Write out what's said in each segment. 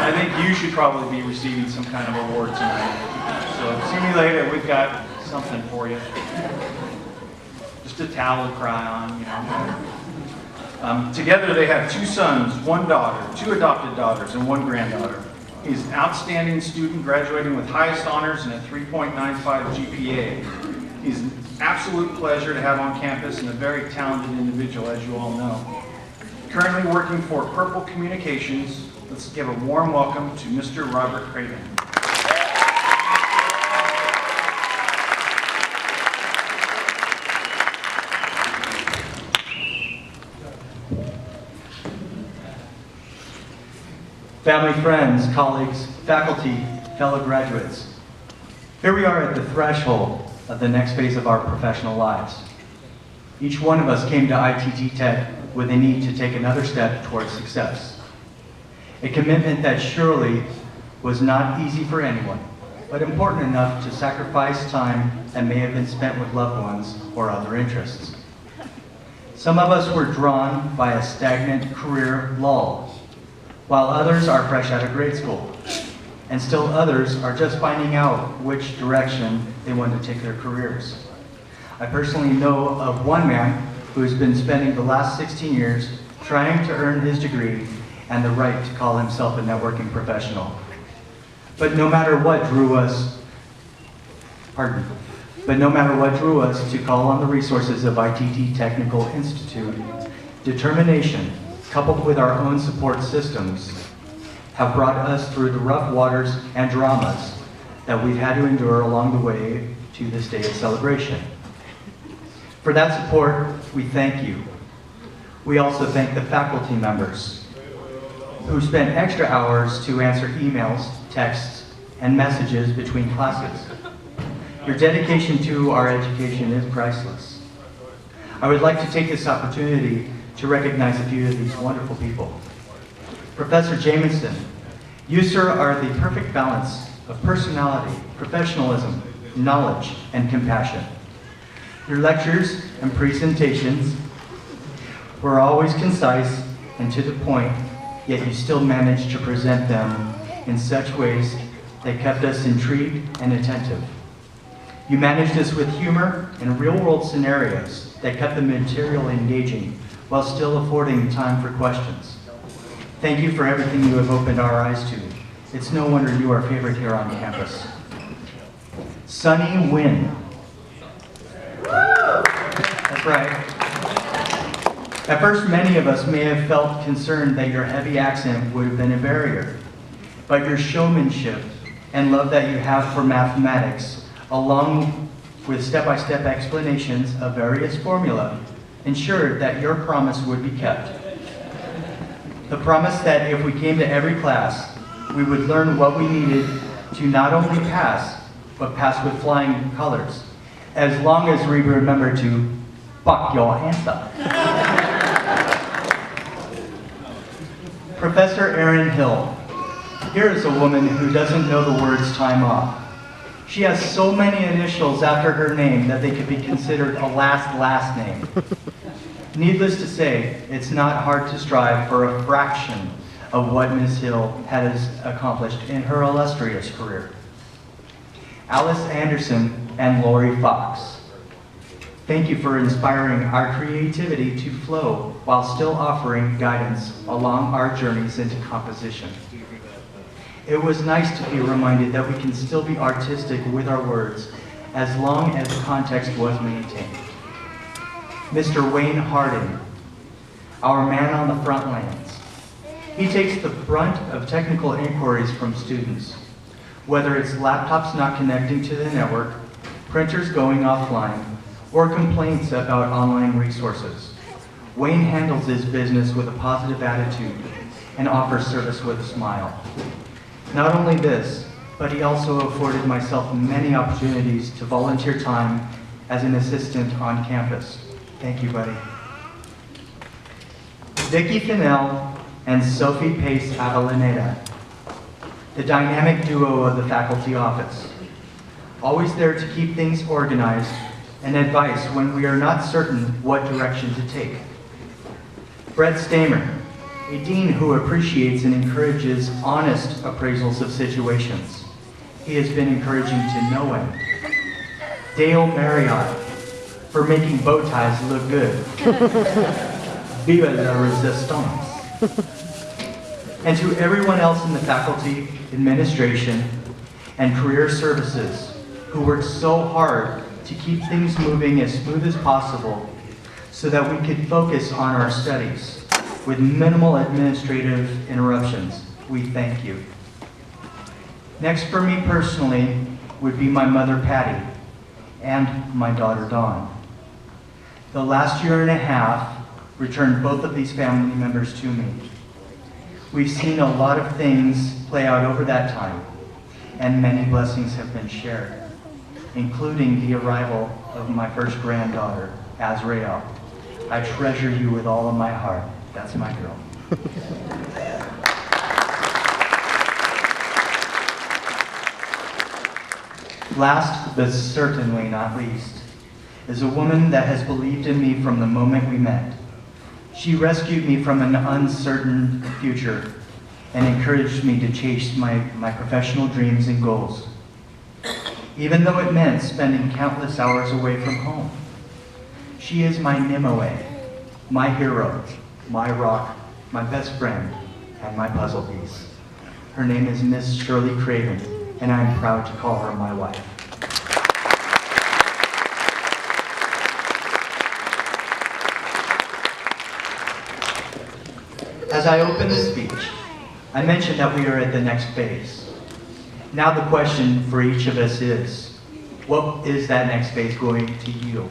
I think you should probably be receiving some kind of award tonight. So see me later, we've got something for you. Just a towel to cry on, you know. Together they have 2 sons, 1 daughter, 2 adopted daughters, and 1 granddaughter. He's an outstanding student, graduating with highest honors and a 3.95 GPA. He's an absolute pleasure to have on campus and a very talented individual, as you all know. Currently working for Purple Communications, let's give a warm welcome to Mr. Robbie Kravan. Family, friends, colleagues, faculty, fellow graduates. Here we are at the threshold of the next phase of our professional lives. Each one of us came to ITT Tech with a need to take another step towards success. A commitment that surely was not easy for anyone, but important enough to sacrifice time that may have been spent with loved ones or other interests. Some of us were drawn by a stagnant career lull, while others are fresh out of grade school, and still others are just finding out which direction they want to take their careers. I personally know of one man who has been spending the last 16 years trying to earn his degree and the right to call himself a networking professional. But no matter what drew us to call on the resources of ITT Technical Institute, determination, coupled with our own support systems, have brought us through the rough waters and dramas that we've had to endure along the way to this day of celebration. For that support, we thank you. We also thank the faculty members who spent extra hours to answer emails, texts, and messages between classes. Your dedication to our education is priceless. I would like to take this opportunity to recognize a few of these wonderful people. Professor Jamison, you, sir, are the perfect balance of personality, professionalism, knowledge, and compassion. Your lectures and presentations were always concise and to the point, yet you still managed to present them in such ways that kept us intrigued and attentive. You managed us with humor and real-world scenarios that kept the material engaging while still affording time for questions. Thank you for everything you have opened our eyes to. It's no wonder you are favorite here on campus. Sunny Wynn. That's right. At first, many of us may have felt concerned that your heavy accent would have been a barrier, but your showmanship and love that you have for mathematics, along with step-by-step explanations of various formula, ensured that your promise would be kept. The promise that if we came to every class, we would learn what we needed to not only pass, but pass with flying colors, as long as we remember to fuck your answer. Professor Erin Hill. Here is a woman who doesn't know the words time off. She has so many initials after her name that they could be considered a last name. Needless to say, it's not hard to strive for a fraction of what Ms. Hill has accomplished in her illustrious career. Alice Anderson and Lori Fox. Thank you for inspiring our creativity to flow while still offering guidance along our journeys into composition. It was nice to be reminded that we can still be artistic with our words as long as context was maintained. Mr. Wayne Harding, our man on the front lines. He takes the brunt of technical inquiries from students, whether it's laptops not connecting to the network, printers going offline, or complaints about online resources. Wayne handles his business with a positive attitude and offers service with a smile. Not only this, but he also afforded myself many opportunities to volunteer time as an assistant on campus. Thank you, buddy. Vicki Fennell and Sophie Pace Avellaneda, the dynamic duo of the faculty office. Always there to keep things organized and advice when we are not certain what direction to take. Brett Stamer, a dean who appreciates and encourages honest appraisals of situations. He has been encouraging to no end. Dale Marriott, for making bow ties look good. Viva la resistance. And to everyone else in the faculty, administration, and career services who worked so hard to keep things moving as smooth as possible so that we could focus on our studies with minimal administrative interruptions, we thank you. Next for me personally would be my mother Patty and my daughter Dawn. The last year and a half returned both of these family members to me. We've seen a lot of things play out over that time, and many blessings have been shared, including the arrival of my first granddaughter, Azrael. I treasure you with all of my heart. That's my girl. Last, but certainly not least, is a woman that has believed in me from the moment we met. She rescued me from an uncertain future and encouraged me to chase my professional dreams and goals, even though it meant spending countless hours away from home. She is my Nimue, my hero, my rock, my best friend, and my puzzle piece. Her name is Miss Shirley Kravan, and I'm proud to call her my wife. As I open the speech, I mentioned that we are at the next phase. Now the question for each of us is, what is that next phase going to yield?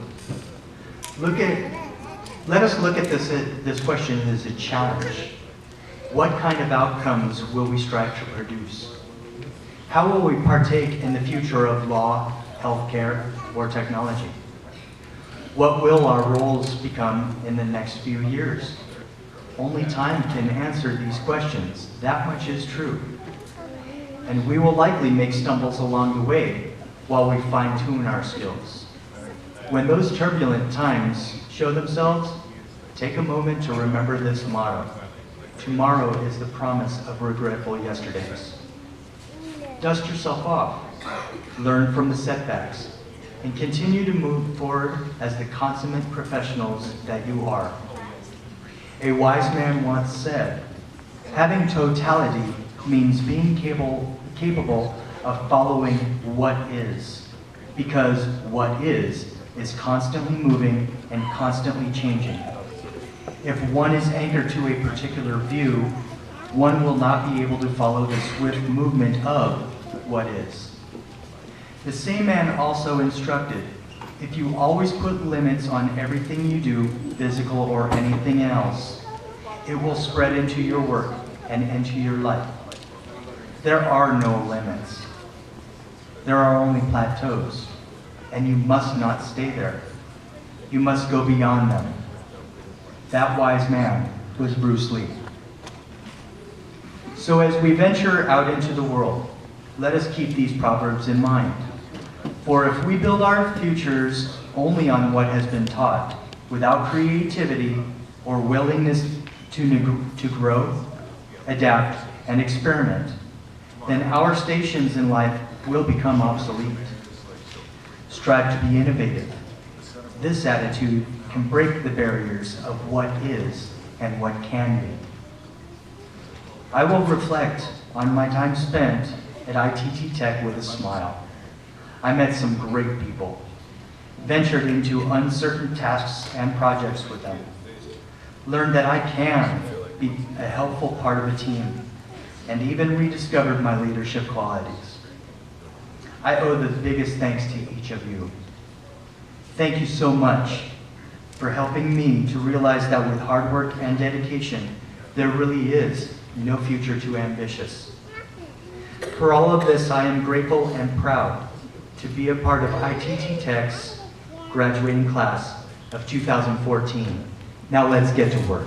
Let us look at this question as a challenge. What kind of outcomes will we strive to produce? How will we partake in the future of law, healthcare, or technology? What will our roles become in the next few years? Only time can answer these questions. That much is true. And we will likely make stumbles along the way while we fine-tune our skills. When those turbulent times show themselves, take a moment to remember this motto. Tomorrow is the promise of regretful yesterdays. Dust yourself off, learn from the setbacks, and continue to move forward as the consummate professionals that you are. A wise man once said, having totality means being capable of following what is, because what is constantly moving and constantly changing. If one is anchored to a particular view, one will not be able to follow the swift movement of what is. The same man also instructed, if you always put limits on everything you do, physical or anything else, it will spread into your work and into your life. There are no limits. There are only plateaus, and you must not stay there. You must go beyond them. That wise man was Bruce Lee. So as we venture out into the world, let us keep these proverbs in mind. For if we build our futures only on what has been taught, without creativity or willingness to grow, adapt, and experiment, then our stations in life will become obsolete. Strive to be innovative. This attitude can break the barriers of what is and what can be. I will reflect on my time spent at ITT Tech with a smile. I met some great people, ventured into uncertain tasks and projects with them, learned that I can be a helpful part of a team, and even rediscovered my leadership qualities. I owe the biggest thanks to each of you. Thank you so much for helping me to realize that with hard work and dedication, there really is no future too ambitious. For all of this, I am grateful and proud to be a part of ITT Tech's graduating class of 2014. Now let's get to work.